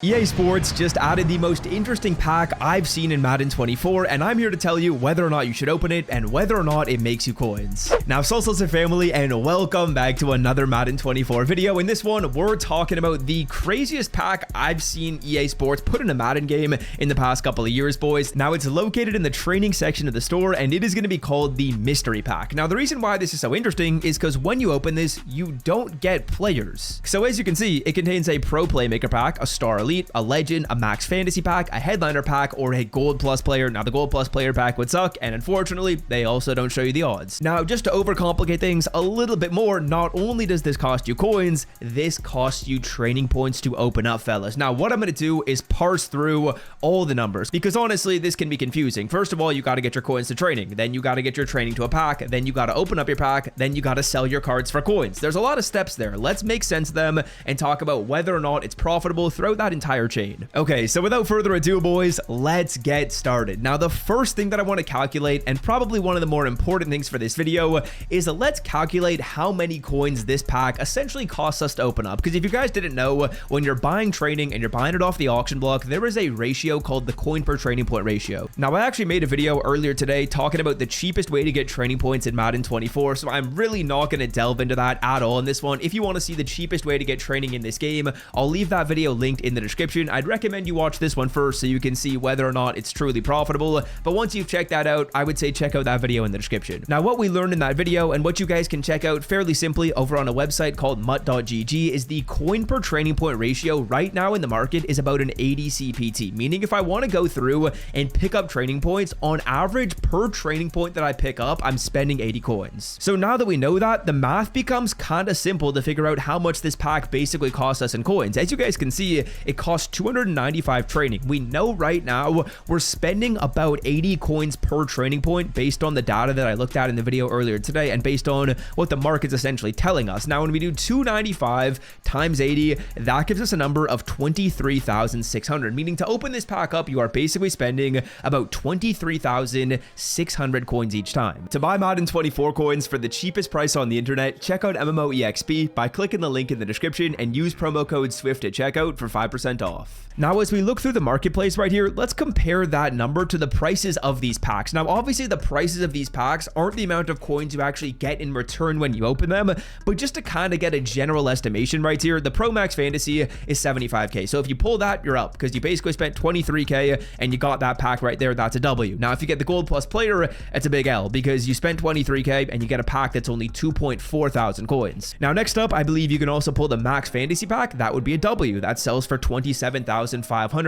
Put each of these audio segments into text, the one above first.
EA Sports just added the most interesting pack I've seen in Madden 24, and I'm here to tell you whether or not you should open it and whether or not it makes you coins. Now, Salsa family, and welcome back to another Madden 24 video. In this one, we're talking about the craziest pack I've seen EA Sports put in a Madden game in the past couple of years, boys. Now, it's located in the training section of the store, and it is going to be called the Mystery Pack. Now, the reason why this is so interesting is because when you open this, you don't get players. So as you can see, it contains a Pro Playmaker pack, a Star Elite, a Legend, a Max Fantasy pack, a Headliner pack, or a Gold Plus player. Now, the Gold Plus player pack would suck, and unfortunately, they also don't show you the odds. Now, just to overcomplicate things a little bit more, not only does this cost you coins, this costs you training points to open up, fellas. Now, what I'm going to do is parse through all the numbers, because honestly, this can be confusing. First of all, you got to get your coins to training, then you got to get your training to a pack, then you got to open up your pack, then you got to sell your cards for coins. There's a lot of steps there. Let's make sense of them and talk about whether or not it's profitable throughout that entire chain. Okay, so without further ado, boys, let's get started. Now, the first thing that I want to calculate, and probably one of the more important things for this video, is let's calculate how many coins this pack essentially costs us to open up. Because if you guys didn't know, when you're buying training and you're buying it off the auction block, there is a ratio called the coin per training point ratio. Now, I actually made a video earlier today talking about the cheapest way to get training points in Madden 24, so I'm really not going to delve into that at all in this one. If you want to see the cheapest way to get training in this game, I'll leave that video linked in the description. I'd recommend you watch this one first so you can see whether or not it's truly profitable, but once you've checked that out, I would say check out that video in the description. Now, what we learned in that video and what you guys can check out fairly simply over on a website called mutt.gg is the coin per training point ratio right now in the market is about an 80 CPT, meaning if I want to go through and pick up training points, on average per training point that I pick up, I'm spending 80 coins. So now that we know that, the math becomes kind of simple to figure out how much this pack basically costs us in coins. As you guys can see, it costs 295 training. We know right now we're spending about 80 coins per training point based on the data that I looked at in the video earlier today and based on what the market's essentially telling us. Now, when we do 295 times 80, that gives us a number of 23,600, meaning to open this pack up, you are basically spending about 23,600 coins each time. To buy Madden 24 coins for the cheapest price on the internet, check out MMOEXP by clicking the link in the description and use promo code SWIFT at checkout for 5% off. Now, as we look through the marketplace right here, let's compare that number to the prices of these packs. Now, obviously, the prices of these packs aren't the amount of coins you actually get in return when you open them, but just to kind of get a general estimation right here, the Pro Max Fantasy is 75k. So if you pull that, you're up, because you basically spent 23k and you got that pack right there. That's a W. Now, if you get the Gold Plus player, it's a big L, because you spent 23k and you get a pack that's only 2.4 thousand coins. Now, next up, I believe you can also pull the Max Fantasy pack. That would be a W. That sells for 27,500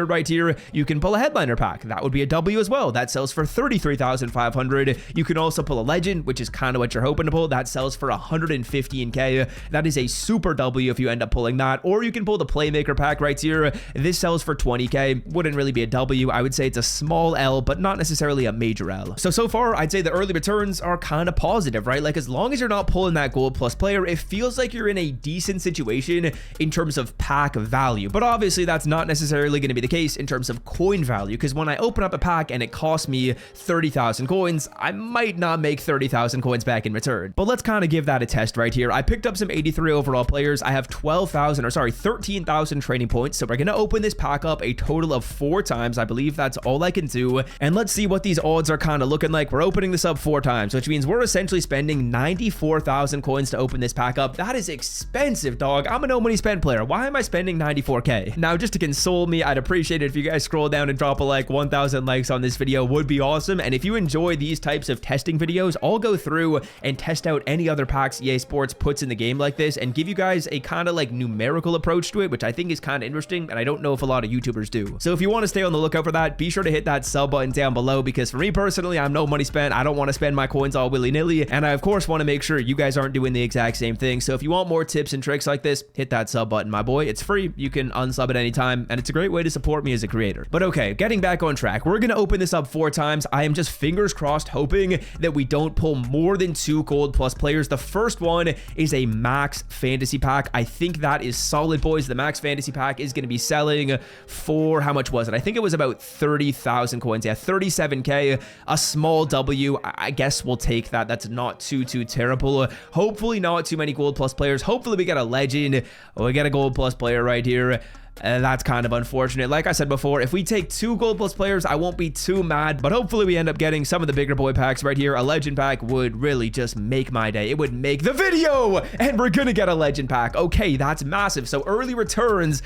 right here. You can pull a Headliner pack. That would be a W as well. That sells for 33,500. You can also pull a Legend, which is kind of what you're hoping to pull. That sells for 115k. That is a super W if you end up pulling that. Or you can pull the Playmaker pack right here. This sells for 20k. Wouldn't really be a W. I would say it's a small L, but not necessarily a major L. So far, I'd say the early returns are kind of positive, right? Like, as long as you're not pulling that Gold Plus player, it feels like you're in a decent situation in terms of pack value. But obviously, that's not necessarily going to be the case in terms of coin value, because when I open up a pack and it costs me 30,000 coins, I might not make 30,000 coins back in return. But let's kind of give that a test right here. I picked up some 83 overall players. I have 13,000 training points. So we're going to open this pack up a total of 4 times. I believe that's all I can do. And let's see what these odds are kind of looking like. We're opening this up 4 times, which means we're essentially spending 94,000 coins to open this pack up. That is expensive, dog. I'm a no money spend player. Why am I spending 94k? Now, just to console me, I'd appreciate it if you guys scroll down and drop a like. 1,000 likes on this video would be awesome. And if you enjoy these types of testing videos, I'll go through and test out any other packs EA Sports puts in the game like this and give you guys a kind of like numerical approach to it, which I think is kind of interesting, and I don't know if a lot of YouTubers do. So if you want to stay on the lookout for that, be sure to hit that sub button down below, because for me personally, I'm no money spent. I don't want to spend my coins all willy-nilly, and I of course want to make sure you guys aren't doing the exact same thing. So if you want more tips and tricks like this, hit that sub button, my boy. It's free. You can unsub at any time, and it's a great way to support me as a creator. But okay, getting back on track, we're going to open this up 4 times. I am just fingers crossed hoping that we don't pull more than 2 Gold Plus players. The first one is a Max Fantasy pack. I think that is solid, boys. The Max Fantasy pack is going to be selling for, how much was it? I think it was about 30,000 coins. Yeah, 37k. A small W. I guess we'll take that. That's not too terrible. Hopefully not too many Gold Plus players. Hopefully we get a Legend. We get a Gold Plus player right here. That's kind of unfortunate. Like I said before, if we take 2 gold plus players, I won't be too mad, but hopefully we end up getting some of the bigger boy packs right here. A legend pack would really just make my day. It would make the video, and we're gonna get a legend pack. Okay, that's massive. So early returns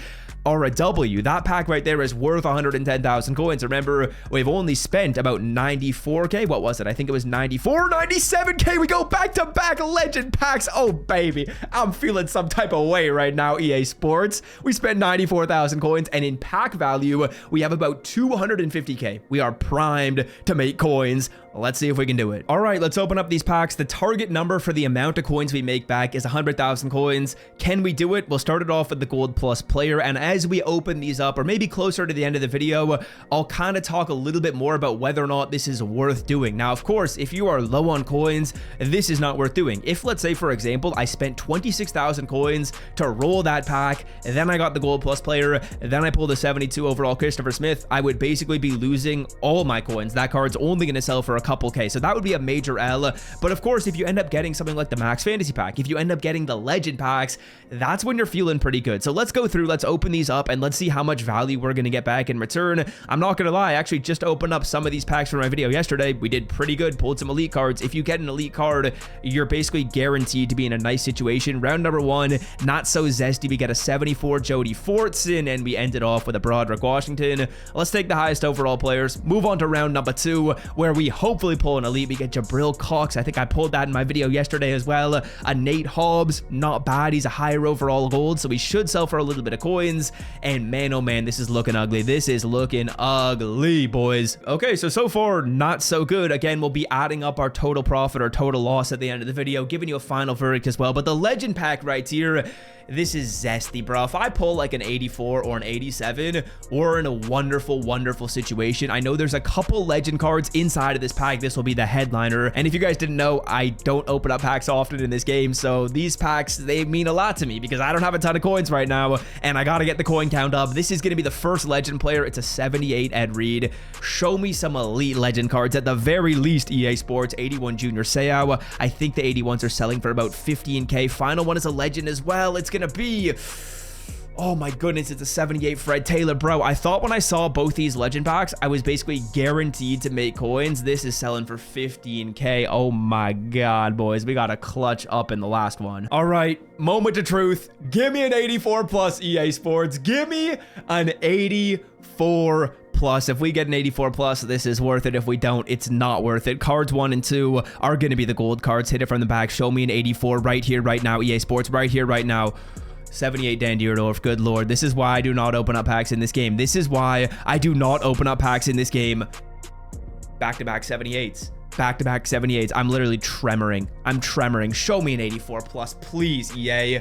are a W. That pack right there is worth 110,000 coins. Remember, we've only spent about 94k. What was it? I think it was 94, 97k. We go back-to-back legend packs. Oh, baby. I'm feeling some type of way right now, EA Sports. We spent 94,000 coins, and in pack value, we have about 250k. We are primed to make coins. Let's see if we can do it. All right, let's open up these packs. The target number for the amount of coins we make back is 100,000 coins. Can we do it? We'll start it off with the gold plus player, and as we open these up, or maybe closer to the end of the video, I'll kind of talk a little bit more about whether or not this is worth doing. Now, of course, if you are low on coins, this is not worth doing. If, let's say, for example, I spent 26,000 coins to roll that pack, and then I got the gold plus player, and then I pulled a 72 overall Christopher Smith, I would basically be losing all my coins. That card's only going to sell for a couple K, so that would be a major L. But of course, if you end up getting something like the Max Fantasy pack, if you end up getting the legend packs, that's when you're feeling pretty good. So let's go through, let's open these up, and let's see how much value we're going to get back in return. I'm not going to lie, I actually just opened up some of these packs for my video yesterday. We did pretty good, pulled some elite cards. If you get an elite card, you're basically guaranteed to be in a nice situation. Round number 1, not so zesty. We get a 74 Jody Fortson, and we ended off with a Broderick Washington. Let's take the highest overall players, move on to round number 2, where we hopefully pull an elite. We get Jabril Cox. I think I pulled that in my video yesterday as well. A Nate Hobbs, not bad. He's a higher overall gold, so we should sell for a little bit of coins. And man, oh man, this is looking ugly. This is looking ugly, boys. Okay, so far, not so good. Again, we'll be adding up our total profit or total loss at the end of the video, giving you a final verdict as well. But the legend pack right here, this is zesty, bro. If I pull like an 84 or an 87, we're in a wonderful, wonderful situation. I know there's a couple legend cards inside of this pack. This will be the headliner. And if you guys didn't know, I don't open up packs often in this game. So these packs, they mean a lot to me because I don't have a ton of coins right now. And I got to get the coin count up. This is going to be the first legend player. It's a 78 Ed Reed. Show me some elite legend cards at the very least, EA Sports. 81 Junior Seau. I think the 81s are selling for about 15k. Final one is a legend as well. It's gonna be, oh my goodness, it's a 78 Fred Taylor. Bro, I thought when I saw both these legend packs, I was basically guaranteed to make coins. This is selling for 15k. Oh my god, boys, we got a clutch up in the last one. All right, moment of truth. Give me an 84 plus, EA Sports. Give me an 84 plus. If we get an 84 plus, this is worth it. If we don't, it's not worth it. Cards 1 and 2 are going to be the gold cards. Hit it from the back. Show me an 84 right here, right now, EA Sports, right here, right now. 78 Dan Dierdorf. Good lord. This is why I do not open up packs in this game. This is why I do not open up packs in this game. Back-to-back 78s. Back-to-back 78s. I'm literally tremoring. I'm tremoring. Show me an 84 plus, please, EA.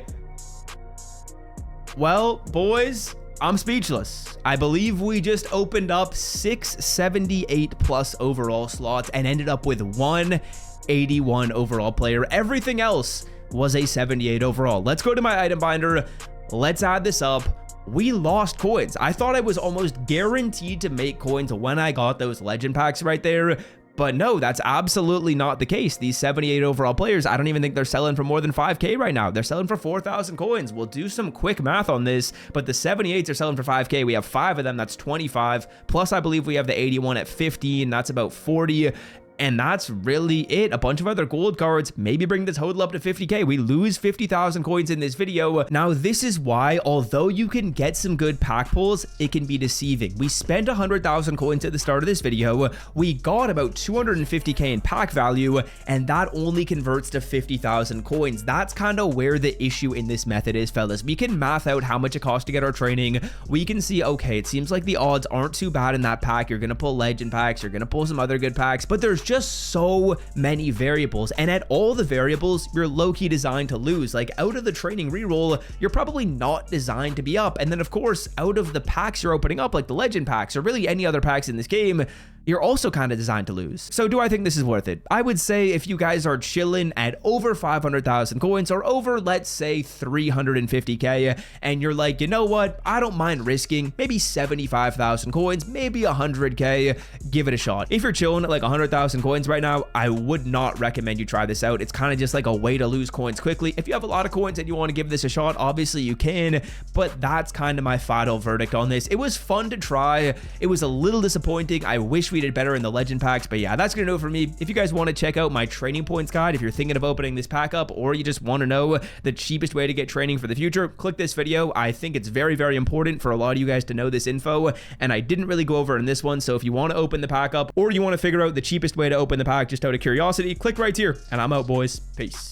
Well, boys, I'm speechless. I believe we just opened up 6 78 plus overall slots and ended up with 1 81 overall player. Everything else was a 78 overall. Let's go to my item binder. Let's add this up. We lost coins. I thought I was almost guaranteed to make coins when I got those legend packs right there. But no, that's absolutely not the case. These 78 overall players, I don't even think they're selling for more than 5k right now. They're selling for 4,000 coins. We'll do some quick math on this, but the 78s are selling for 5k. We have 5 of them. That's 25. Plus, I believe we have the 81 at 15. That's about 40. And that's really it. A bunch of other gold cards, maybe bring the total up to 50k. We lose 50,000 coins in this video. Now, this is why, although you can get some good pack pulls, it can be deceiving. We spent 100,000 coins at the start of this video. We got about 250k in pack value, and that only converts to 50,000 coins. That's kind of where the issue in this method is, fellas. We can math out how much it costs to get our training. We can see, okay, it seems like the odds aren't too bad in that pack. You're going to pull legend packs. You're going to pull some other good packs, but there's just so many variables, and at all the variables, you're low-key designed to lose. Like, out of the training reroll, you're probably not designed to be up, and then of course, out of the packs you're opening up, like the legend packs or really any other packs in this game, you're also kind of designed to lose. So do I think this is worth it? I would say if you guys are chilling at over 500,000 coins or over, let's say 350k, and you're like, you know what, I don't mind risking maybe 75,000 coins, maybe 100k, give it a shot. If you're chilling at like 100,000 2,000 coins right now, I would not recommend you try this out. It's kind of just like a way to lose coins quickly. If you have a lot of coins and you want to give this a shot, obviously you can, but that's kind of my final verdict on this. It was fun to try. It was a little disappointing. I wish we did better in the legend packs, but yeah, that's gonna do it for me. If you guys want to check out my training points guide, if you're thinking of opening this pack up, or you just want to know the cheapest way to get training for the future, click this video. I think it's very, very important for a lot of you guys to know this info, and I didn't really go over in this one. So if you want to open the pack up, or you want to figure out the cheapest way to open the pack just out of curiosity, click right here, and I'm out, boys. Peace.